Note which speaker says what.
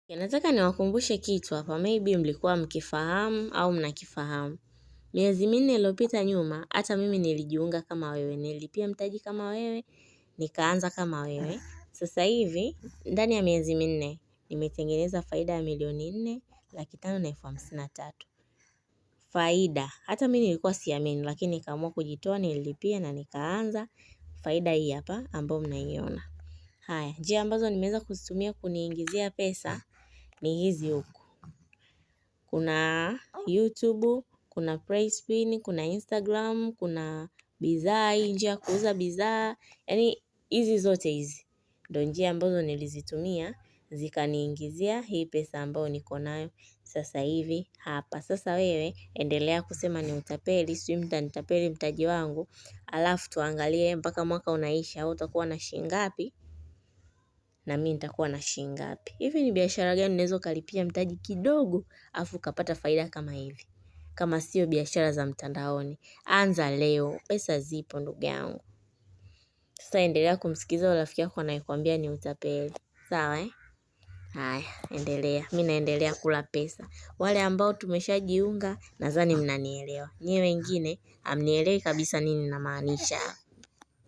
Speaker 1: Nataka niwakumbushe kitu hapa, maybe mlikuwa mkifahamu au mnakifahamu. Miezi minne iliyopita nyuma, hata mimi nilijiunga kama wewe, nilipia mtaji kama wewe, nikaanza kama wewe. Sasa hivi, ndani ya miezi minne, nimetengeneza faida ya milioni 4,553,000. Faida, hata mimi nilikuwa siamini, lakini nikaamua kujitoa, nililipia na nikaanza faida hii hapa ambayo mnaiona. Haya, njia ambazo nimeweza kuzitumia kuniingizia pesa ni hizi huku. Kuna YouTube, kuna PlaySpin, kuna Instagram, kuna bidhaa hii njia ya kuuza bidhaa. Yaani hizi zote hizi ndio njia ambazo nilizitumia zikaniingizia hii pesa ambayo niko nayo sasa hivi hapa. Sasa wewe endelea kusema ni utapeli, sijui mtanitapeli mtaji wangu, alafu tuangalie mpaka mwaka unaisha au utakuwa na shilingi ngapi na mimi nitakuwa na shilingi ngapi. Hivi ni biashara gani unaweza ukalipia mtaji kidogo afu ukapata faida kama hivi? Kama sio biashara za mtandaoni. Anza leo, pesa zipo ndugu yangu. Sasa endelea kumsikiza rafiki yako anayekwambia ni utapeli. Sawa eh? Haya, endelea. Mimi naendelea kula pesa. Wale ambao tumeshajiunga nadhani mnanielewa. Nyie wengine hamnielewi kabisa nini namaanisha.